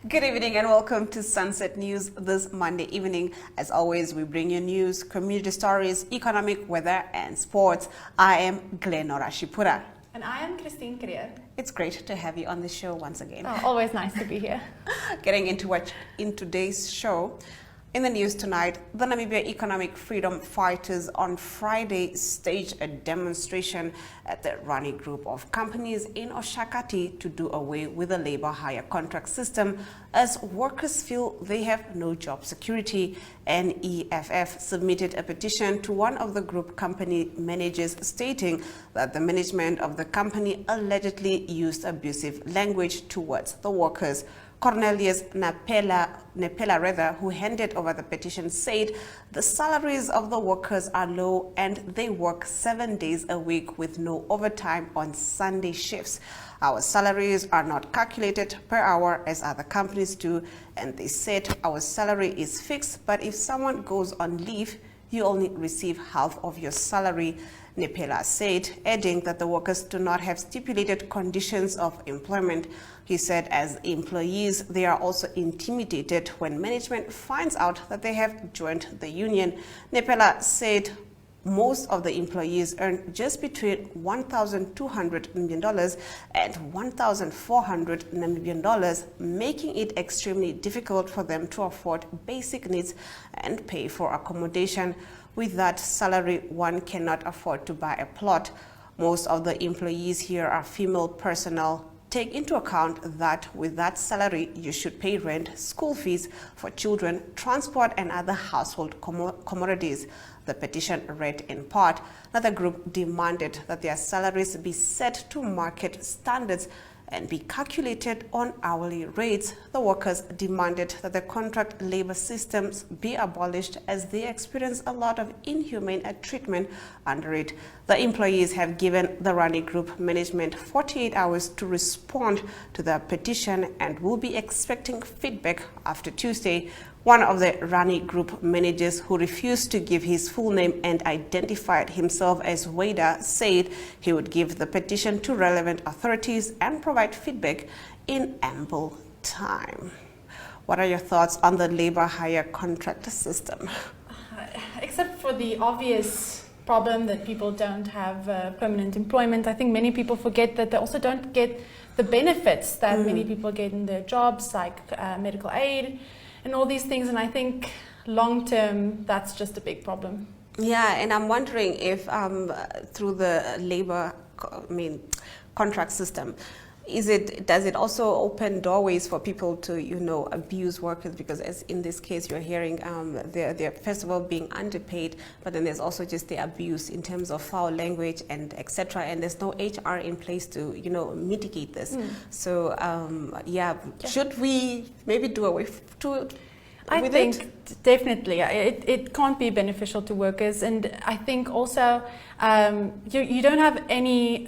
Good evening and welcome to Sunset News this Monday evening. As always, we bring you news, community stories, economic, weather and sports. I am Glenora Shipura. And I am Christine Krier. It's great to have you on the show once again. Oh, always nice to be here. Getting in today's show. In the news tonight, the Namibia Economic Freedom Fighters on Friday staged a demonstration at the Rani Group of companies in Oshakati to do away with the labor hire contract system as workers feel they have no job security. NEFF submitted a petition to one of the group company managers stating that the management of the company allegedly used abusive language towards the workers. Cornelius Nepela, who handed over the petition, said the salaries of the workers are low and they work 7 days a week with no overtime on Sunday shifts. Our salaries are not calculated per hour as other companies do, and they said our salary is fixed, but if someone goes on leave, you only receive half of your salary, Nepela said, adding that the workers do not have stipulated conditions of employment. He said as employees, they are also intimidated when management finds out that they have joined the union. Nepela said most of the employees earn just between $1,200 million and $1,400 Namibian, making it extremely difficult for them to afford basic needs and pay for accommodation. With that salary, one cannot afford to buy a plot. Most of the employees here are female personnel. Take into account that with that salary, you should pay rent, school fees for children, transport, and other household commodities. The petition read in part that the group demanded that their salaries be set to market standards and be calculated on hourly rates. The workers demanded that the contract labor systems be abolished as they experience a lot of inhumane treatment under it. The employees have given the Rani Group management 48 hours to respond to the petition and will be expecting feedback after Tuesday. One of the Rani Group managers, who refused to give his full name and identified himself as Wada, said he would give the petition to relevant authorities and provide feedback in ample time. What are your thoughts on the labor hire contract system? Except for the obvious problem that people don't have permanent employment, I think many people forget that they also don't get the benefits that many people get in their jobs, like medical aid and all these things, and I think long term that's just a big problem. Yeah, and I'm wondering if through the labor contract system, does it also open doorways for people to abuse workers? Because as in this case you're hearing they're first of all being underpaid, but then there's also just the abuse in terms of foul language and etc. And there's no HR in place to mitigate this. So should we maybe do away I think definitely it can't be beneficial to workers, and I think also you don't have any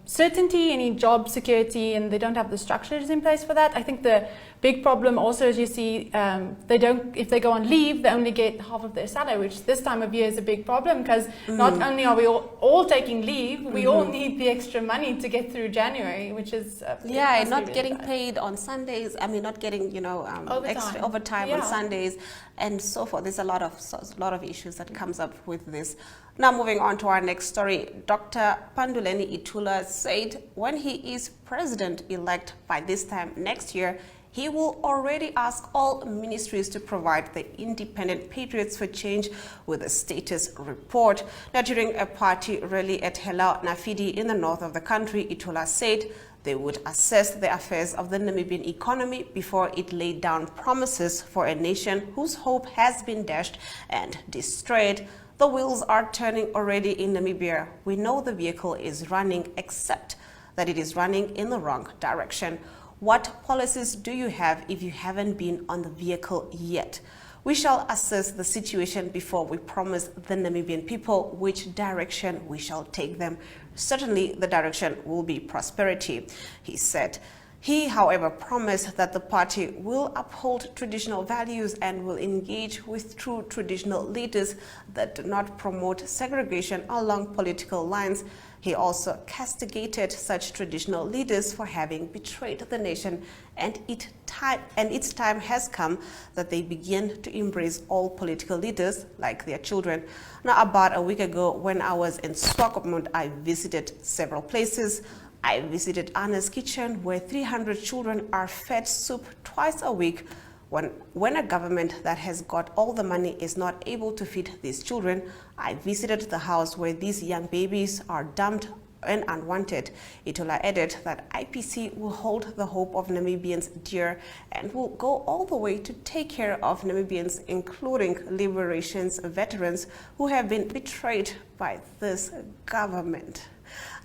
certainty, any job security, and they don't have the structures in place for that. I think the big problem also is you see if they go on leave, they only get half of their salary, which this time of year is a big problem because not only are we all taking leave, we all need the extra money to get through January, which is and not getting paid on Sundays. I mean, not getting extra overtime on Sundays and so forth. There's a lot of issues that comes up with this. Now, moving on to our next story, Dr. Panduleni Itula said when he is president-elect by this time next year, he will already ask all ministries to provide the Independent Patriots for Change with a status report. Now, during a party rally at Hela Nafidi in the north of the country, Itula said they would assess the affairs of the Namibian economy before it laid down promises for a nation whose hope has been dashed and destroyed. The wheels are turning already in Namibia. We know the vehicle is running, except that it is running in the wrong direction. What policies do you have if you haven't been on the vehicle yet? We shall assess the situation before we promise the Namibian people which direction we shall take them. Certainly the direction will be prosperity, he said. He, however, promised that the party will uphold traditional values and will engage with true traditional leaders that do not promote segregation along political lines. He also castigated such traditional leaders for having betrayed the nation, and its time has come that they begin to embrace all political leaders like their children. Now, about a week ago, when I was in Swakopmund, I visited several places. I visited Anna's kitchen, where 300 children are fed soup twice a week. When a government that has got all the money is not able to feed these children, I visited the house where these young babies are dumped and unwanted. Itola added that IPC will hold the hope of Namibians dear and will go all the way to take care of Namibians, including liberation's veterans who have been betrayed by this government.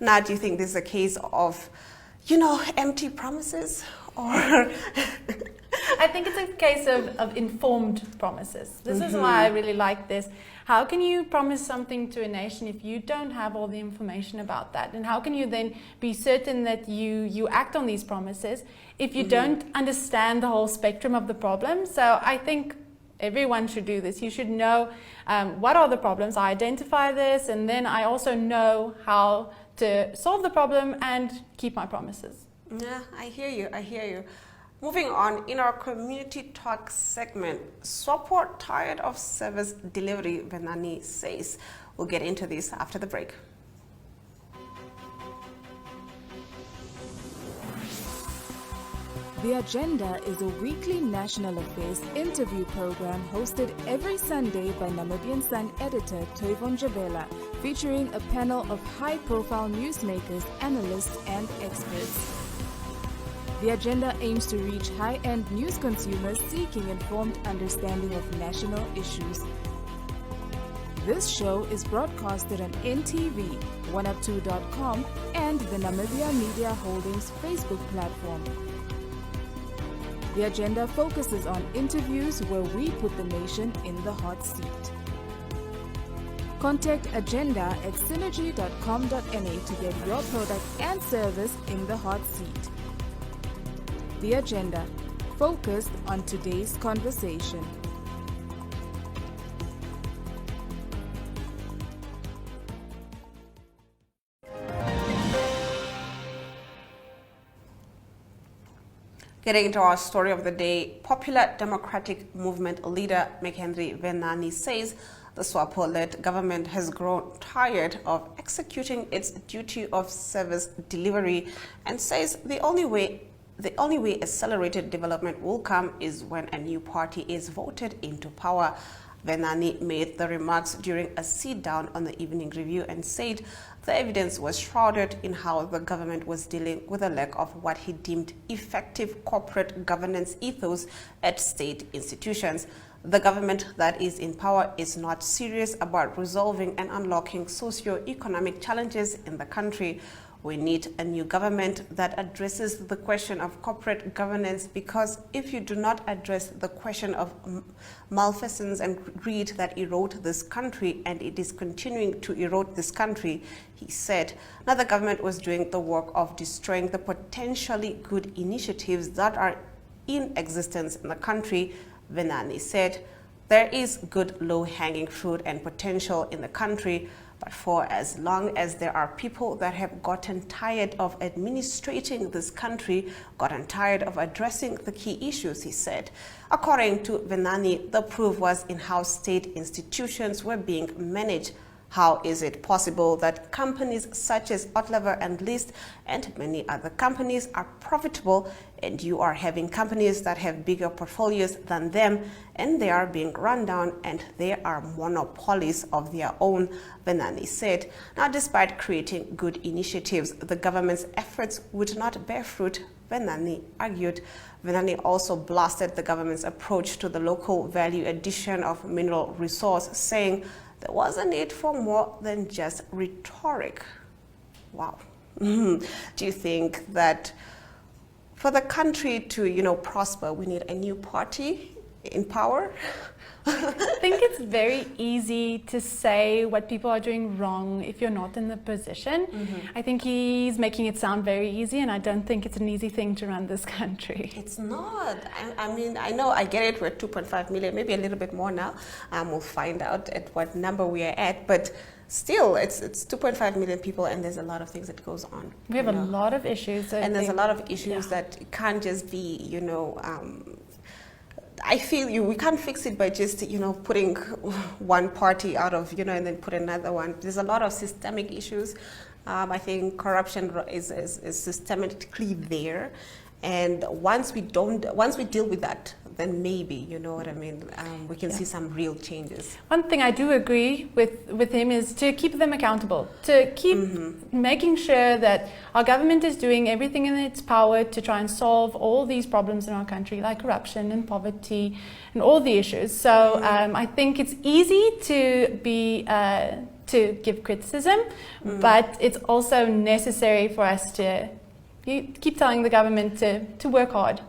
Now, do you think this is a case of, empty promises, or? I think it's a case of informed promises. This is why I really like this. How can you promise something to a nation if you don't have all the information about that? And how can you then be certain that you act on these promises if you don't understand the whole spectrum of the problem? So I think everyone should do this. You should know what are the problems. I identify this, and then I also know how to solve the problem and keep my promises. Yeah, I hear you. Moving on, in our community talk segment, Swapo tired of service delivery, Venani says. We'll get into this after the break. The Agenda is a weekly national affairs interview program hosted every Sunday by Namibian Sun editor Toivon Jabela, featuring a panel of high-profile newsmakers, analysts, and experts. The Agenda aims to reach high-end news consumers seeking informed understanding of national issues. This show is broadcasted on NTV, 1up2.com, and the Namibia Media Holdings Facebook platform. The Agenda focuses on interviews where we put the nation in the hot seat. Contact Agenda at synergy.com.na to get your product and service in the hot seat. The Agenda, focused on today's conversation. Getting into our story of the day, Popular Democratic Movement leader McHenry Venani says the Swapo-led government has grown tired of executing its duty of service delivery and says the only way accelerated development will come is when a new party is voted into power. Venani made the remarks during a sit-down on the Evening Review and said the evidence was shrouded in how the government was dealing with a lack of what he deemed effective corporate governance ethos at state institutions. The government that is in power is not serious about resolving and unlocking socio-economic challenges in the country. We need a new government that addresses the question of corporate governance, because if you do not address the question of malfeasance and greed that erode this country, and it is continuing to erode this country, he said. Now, the government was doing the work of destroying the potentially good initiatives that are in existence in the country. Venani said, there is good low-hanging fruit and potential in the country, but for as long as there are people that have gotten tired of administrating this country, gotten tired of addressing the key issues, he said. According to Venani, the proof was in how state institutions were being managed. How is it possible that companies such as Otlever and List and many other companies are profitable, and you are having companies that have bigger portfolios than them, and they are being run down and they are monopolies of their own, Venani said. Now, despite creating good initiatives, the government's efforts would not bear fruit, Venani argued. Venani also blasted the government's approach to the local value addition of mineral resource, saying there was a need for more than just rhetoric. Wow. Do you think that for the country to, prosper, we need a new party in power? I think it's very easy to say what people are doing wrong if you're not in the position. I think he's making it sound very easy, and I don't think it's an easy thing to run this country. It's not. I mean, I know, I get it. We're 2.5 million, maybe a little bit more now. We'll find out at what number we are at, but still, it's 2.5 million people, and there's a lot of things that goes on. We have a lot of issues. And there's a lot of issues that can't just be, I feel we can't fix it by just, putting one party out of, and then put another one. There's a lot of systemic issues. I think corruption is systemically there. And once we deal with that, then maybe, you know what I mean, we can see some real changes. One thing I do agree with him is to keep them accountable, to keep making sure that our government is doing everything in its power to try and solve all these problems in our country, like corruption and poverty and all the issues. So I think it's easy to give criticism, but it's also necessary for us to keep telling the government to work hard.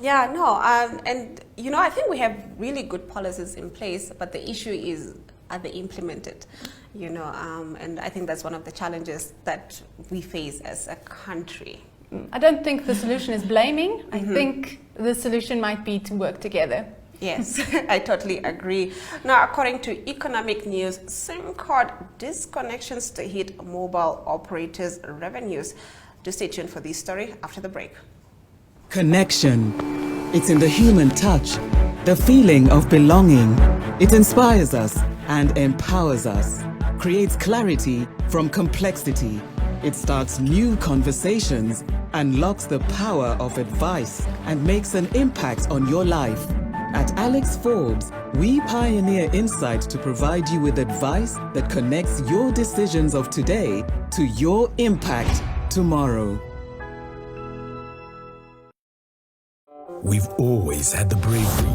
Yeah, no, and I think we have really good policies in place, but the issue is, are they implemented? And I think that's one of the challenges that we face as a country. I don't think the solution is blaming. I think the solution might be to work together. Yes, I totally agree. Now, according to Economic News, SIM card disconnections to hit mobile operators' revenues. Do stay tuned for this story after the break. Connection. It's in the human touch, the feeling of belonging. It inspires us and empowers us, creates clarity from complexity. It starts new conversations, unlocks the power of advice, and makes an impact on your life. At Alex Forbes, we pioneer insight to provide you with advice that connects your decisions of today to your impact tomorrow. We've always had the bravery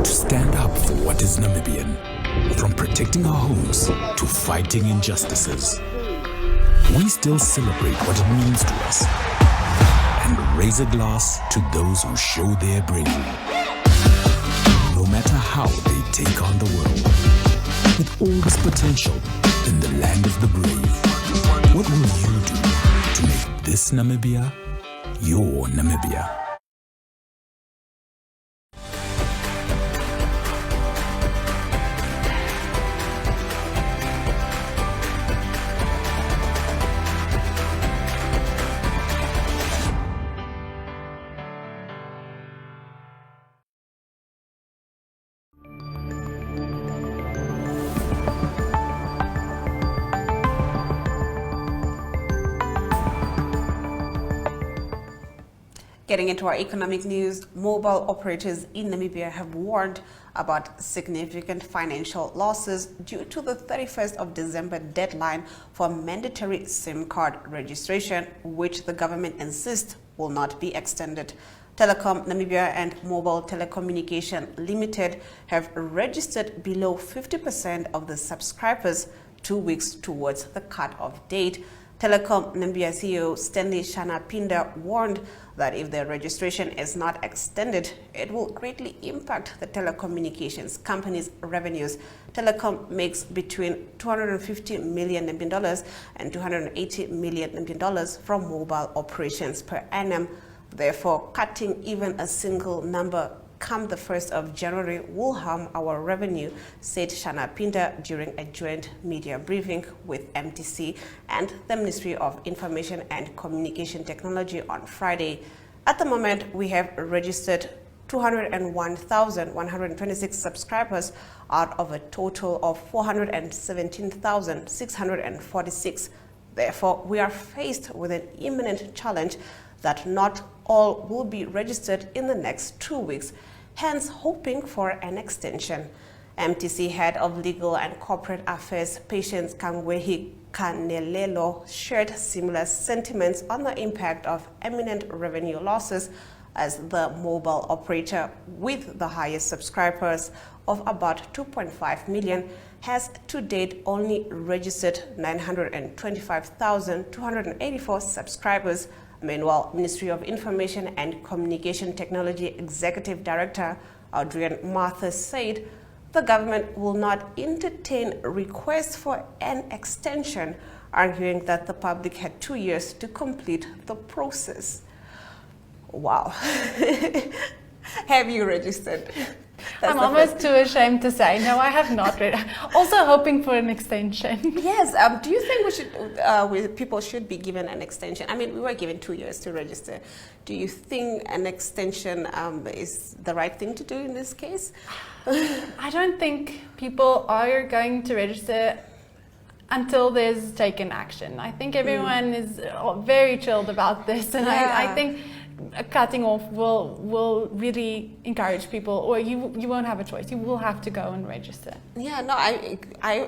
to stand up for what is Namibian, from protecting our homes to fighting injustices. We still celebrate what it means to us and raise a glass to those who show their bravery. No matter how they take on the world, with all this potential in the land of the brave, what will you do to make this Namibia your Namibia? Getting into our economic news, mobile operators in Namibia have warned about significant financial losses due to the 31st of December deadline for mandatory SIM card registration, which the government insists will not be extended. Telecom Namibia and Mobile Telecommunication Limited have registered below 50% of the subscribers 2 weeks towards the cut-off date. Telecom Namibia CEO Stanley Shanapinda warned that if the registration is not extended, it will greatly impact the telecommunications company's revenues. Telecom makes between $250 million and $280 million from mobile operations per annum. Therefore, cutting even a single number come the 1st of January will harm our revenue, said Shanapinda during a joint media briefing with MTC and the Ministry of Information and Communication Technology on Friday. At the moment, we have registered 201,126 subscribers out of a total of 417,646. Therefore, we are faced with an imminent challenge that not all will be registered in the next 2 weeks, hence hoping for an extension. MTC Head of Legal and Corporate Affairs, Patience Kangwehi Kanelelo, shared similar sentiments on the impact of imminent revenue losses as the mobile operator with the highest subscribers of about 2.5 million has to date only registered 925,284 subscribers. Meanwhile, Ministry of Information and Communication Technology Executive Director Adrian Mathis said the government will not entertain requests for an extension, arguing that the public had 2 years to complete the process. Wow. Have you registered? I'm almost too ashamed to say, no, I have not read. Also hoping for an extension. Yes. Do you think people should be given an extension? I mean, we were given 2 years to register. Do you think an extension is the right thing to do in this case? I don't think people are going to register until there's taken action. I think everyone is very chilled about this, and I think cutting off will really encourage people, or you won't have a choice. You will have to go and register. Yeah, no, I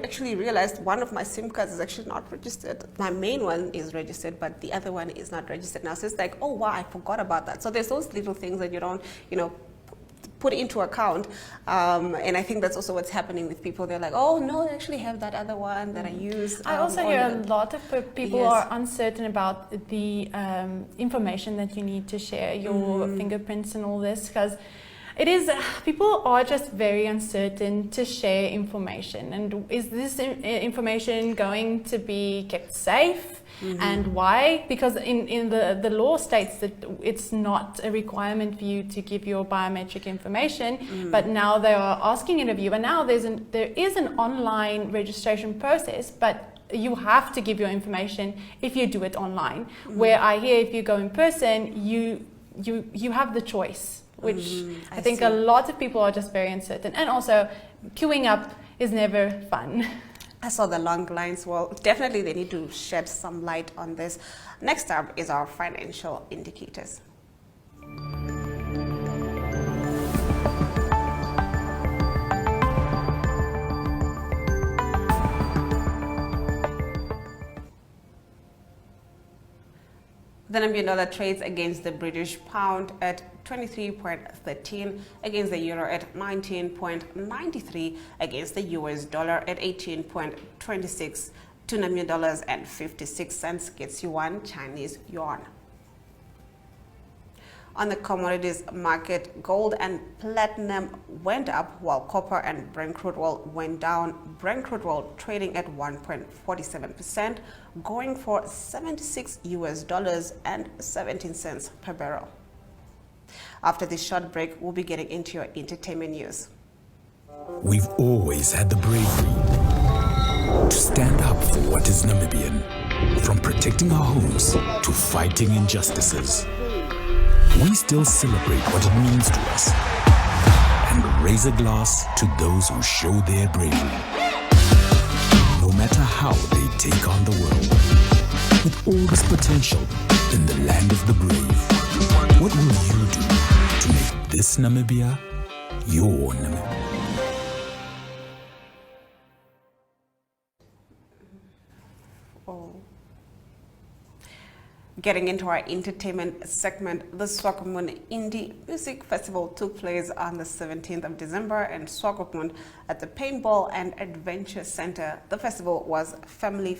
actually realized one of my SIM cards is actually not registered. My main one is registered, but the other one is not registered now. So it's like, oh wow, I forgot about that. So there's those little things that you don't, put into account, and I think that's also what's happening with people. They're like, oh no, I actually have that other one that I use. I also hear a lot of people are uncertain about the information that you need to share, your fingerprints and all this, because it is, people are just very uncertain to share information. And is this information going to be kept safe? And why? Because in the law states that it's not a requirement for you to give your biometric information, but now they are asking it of you. And now there is an online registration process, but you have to give your information if you do it online. Where I hear if you go in person, you have the choice, which I think a lot of people are just very uncertain. And also, queuing up is never fun. I saw the long lines. Well, definitely they need to shed some light on this. Next up is our financial indicators. The Namibian dollar trades against the British pound at 23.13, against the euro at 19.93, against the US dollar at 18.26. 2 Namibian dollars and 56 cents gets you 1 Chinese yuan. On the commodities market, gold and platinum went up while copper and Brent crude oil went down. Brent crude oil trading at 1.47%, going for $76 and 17 cents per barrel. After this short break, we'll be getting into your entertainment news. We've always had the bravery to stand up for what is Namibian, from protecting our homes to fighting injustices. We still celebrate what it means to us and raise a glass to those who show their bravery. No matter how they take on the world, with all this potential in the land of the brave, what will you do to make this Namibia your Namibia? Getting into our entertainment segment, the Swakopmund Indie Music Festival took place on the 17th of December in Swakopmund at the Paintball and Adventure Center. The festival was a family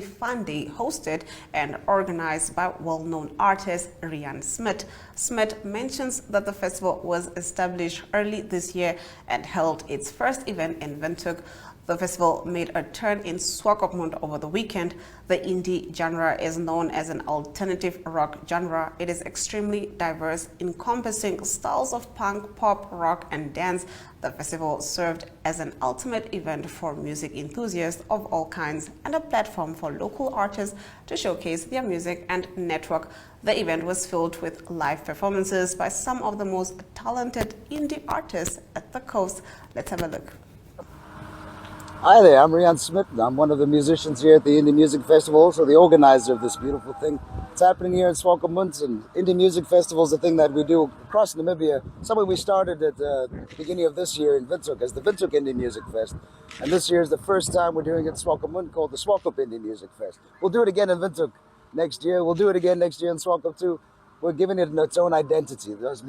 fun day hosted and organized by well-known artist Rian Smith. Smith mentions that the festival was established early this year and held its first event in Windhoek. The festival made a turn in Swakopmund over the weekend. The indie genre is known as an alternative rock genre. It is extremely diverse, encompassing styles of punk, pop, rock, and dance. The festival served as an ultimate event for music enthusiasts of all kinds and a platform for local artists to showcase their music and network. The event was filled with live performances by some of the most talented indie artists at the coast. Let's have a look. Hi there, I'm Rian Smith. I'm one of the musicians here at the Indie Music Festival, also the organizer of this beautiful thing. It's happening here in Swakopmund, and Indie Music Festival is a thing that we do across Namibia. Something we started at the beginning of this year in Windhoek as the Windhoek Indie Music Fest. And this year is the first time we're doing it in Swakopmund, called the Swakop Indie Music Fest. We'll do it again in Windhoek next year. We'll do it again next year in Swakop too. We're giving it its own identity. Those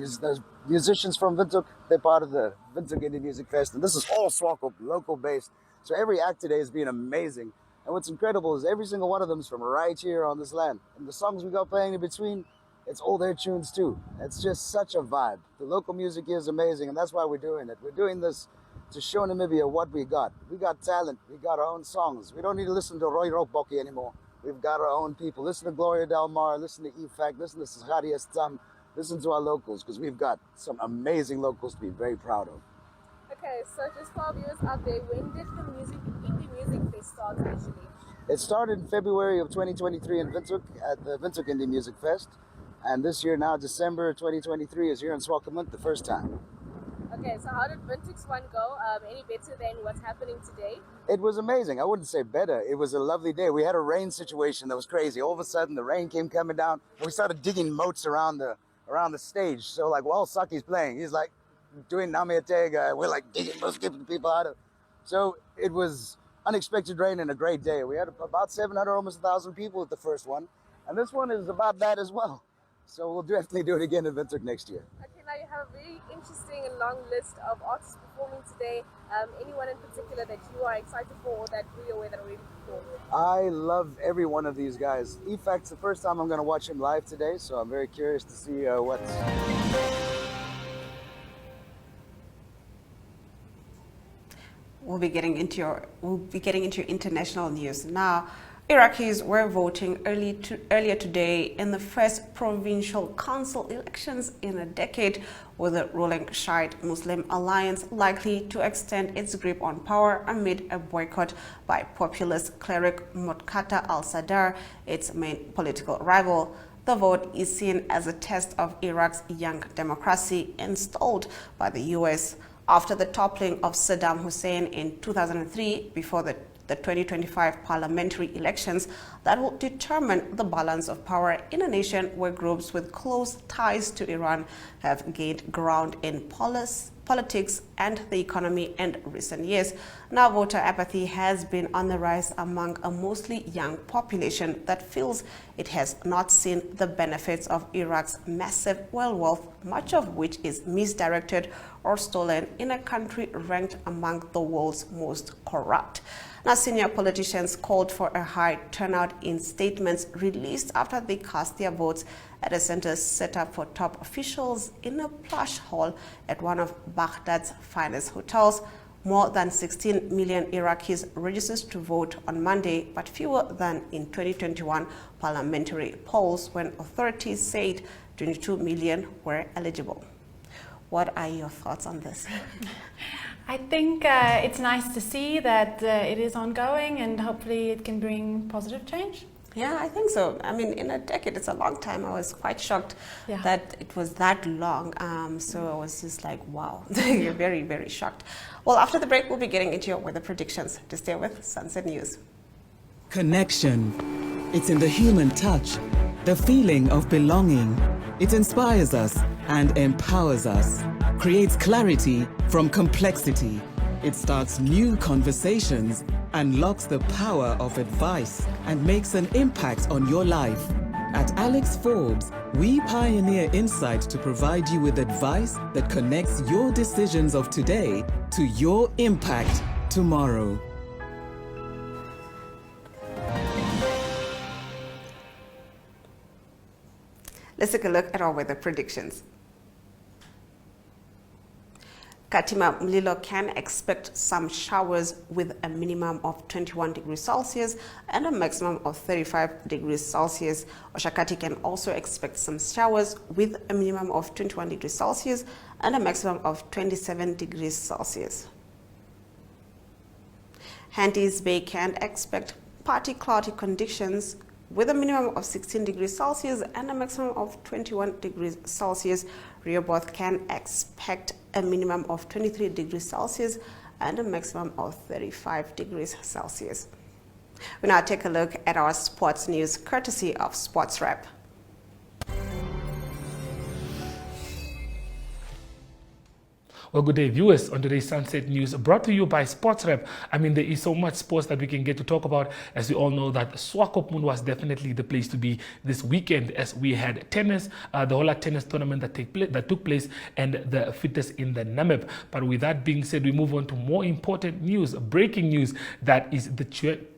musicians from Windhoek, they're part of the Windhoek Indie Music Fest. And this is all Swakop, local based. So every act today has been amazing. And what's incredible is every single one of them is from right here on this land. And the songs we got playing in between, it's all their tunes too. It's just such a vibe. The local music here is amazing, and that's why we're doing it. We're doing this to show Namibia what we got. We got talent. We got our own songs. We don't need to listen to Roy Rockbocky anymore. We've got our own people. Listen to Gloria Del Mar. Listen to EFAC. Listen to Sahari Stam. Listen to our locals, because we've got some amazing locals to be very proud of. Okay, so just for our viewers out there, when did the Indie Music Fest start actually? It started in February of 2023 in Windhoek at the Windhoek Indie Music Fest. And this year now, December 2023, is here in Swakopmund the first time. Okay, so how did Windhoek's one go? Any better than what's happening today? It was amazing. I wouldn't say better. It was a lovely day. We had a rain situation that was crazy. All of a sudden, the rain came coming down. We started digging moats around the stage. So like while Saki's playing, he's like doing Namiatega. We're like digging moats, keeping people out of. So it was unexpected rain and a great day. We had about 700, almost 1,000 people at the first one. And this one is about that as well. So we'll definitely do it again in Windhoek next year. Okay, now you have a very interesting and long list of artists performing today. Anyone in particular that you are excited for or that you're aware that already performed? I love every one of these guys. EFAC's the first time I'm going to watch him live today, so I'm very curious to see what's... We'll be getting into your international news now. Iraqis were voting earlier today in the first provincial council elections in a decade, with the ruling Shiite Muslim alliance likely to extend its grip on power amid a boycott by populist cleric Muqtada al-Sadr, its main political rival. The vote is seen as a test of Iraq's young democracy installed by the U.S. after the toppling of Saddam Hussein in 2003 before the 2025 parliamentary elections that will determine the balance of power in a nation where groups with close ties to Iran have gained ground in politics and the economy in recent years. Now, voter apathy has been on the rise among a mostly young population that feels it has not seen the benefits of Iraq's massive oil wealth, much of which is misdirected or stolen in a country ranked among the world's most corrupt. Now, senior politicians called for a high turnout in statements released after they cast their votes at a center set up for top officials in a plush hall at one of Baghdad's finest hotels. More than 16 million Iraqis registered to vote on Monday, but fewer than in 2021 parliamentary polls when authorities said 22 million were eligible. What are your thoughts on this? I think it's nice to see that it is ongoing and hopefully it can bring positive change. Yeah, I think so. I mean, in a decade, it's a long time. I was quite shocked that it was that long. So I was just like, wow, very, very shocked. Well, after the break, we'll be getting into your weather predictions. To stay with Sunset News. Connection. It's in the human touch, the feeling of belonging. It inspires us and empowers us, creates clarity from complexity. It starts new conversations, unlocks the power of advice, and makes an impact on your life. At Alex Forbes, we pioneer insight to provide you with advice that connects your decisions of today to your impact tomorrow. Let's take a look at our weather predictions. Katima Mlilo can expect some showers with a minimum of 21 degrees Celsius and a maximum of 35 degrees Celsius. Oshakati can also expect some showers with a minimum of 21 degrees Celsius and a maximum of 27 degrees Celsius. Hantis Bay can expect partly cloudy conditions with a minimum of 16 degrees Celsius and a maximum of 21 degrees Celsius. Rehoboth can expect a minimum of 23 degrees Celsius and a maximum of 35 degrees Celsius. We now take a look at our sports news courtesy of Sports Rep. Well, good day, viewers, on today's Sunset News, brought to you by Sports Rep. I mean, there is so much sports that we can get to talk about, as we all know that Swakopmund was definitely the place to be this weekend, as we had tennis, the whole tennis tournament that took place, and the fittest in the Namib. But with that being said, we move on to more important news, breaking news, that is the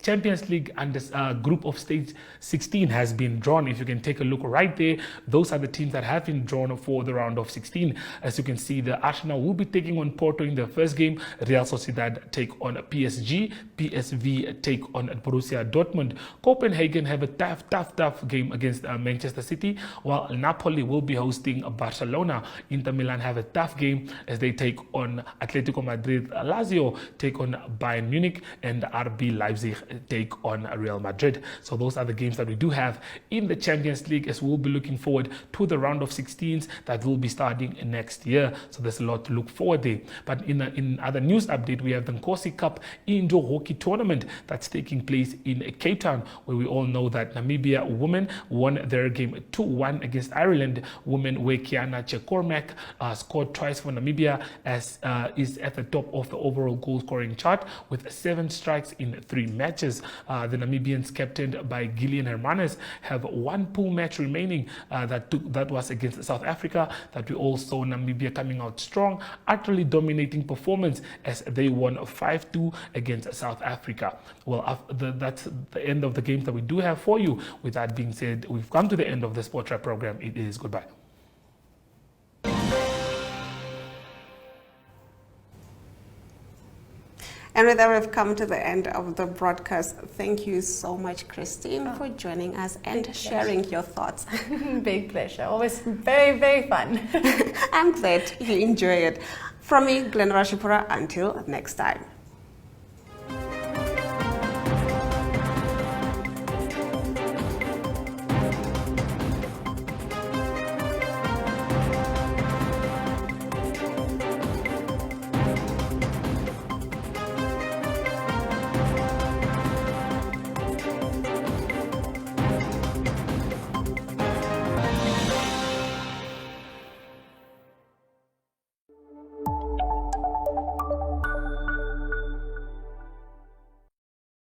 Champions League and this group of stage 16 has been drawn. If you can take a look right there, those are the teams that have been drawn for the round of 16. As you can see, the Arsenal will be be taking on Porto in their first game. Real Sociedad take on PSG. PSV take on Borussia Dortmund. Copenhagen have a tough game against Manchester City, while Napoli will be hosting Barcelona. Inter Milan have a tough game as they take on Atletico Madrid. Lazio take on Bayern Munich, and RB Leipzig take on Real Madrid. So those are the games that we do have in the Champions League, as we'll be looking forward to the round of 16s that will be starting next year. So there's a lot to look forward there. But in other news update, we have the Nkosi Cup indoor hockey tournament that's taking place in Cape Town, where we all know that Namibia women won their game 2-1 against Ireland women, where Kiana Chekormak scored twice for Namibia, as is at the top of the overall goal scoring chart with 7 strikes in 3 matches. The Namibians, captained by Gillian Hermanes, have one pool match remaining that was against South Africa, that we all saw Namibia coming out strong, utterly dominating performance as they won 5-2 against South Africa. Well, that's the end of the games that we do have for you. With that being said, we've come to the end of the Sport Wrap program. It is goodbye. And with that, we've come to the end of the broadcast. Thank you so much, Christine, for joining us and sharing your thoughts. Big pleasure. Always very, very fun. I'm glad you enjoy it. From me, Glenn Rashipura, until next time.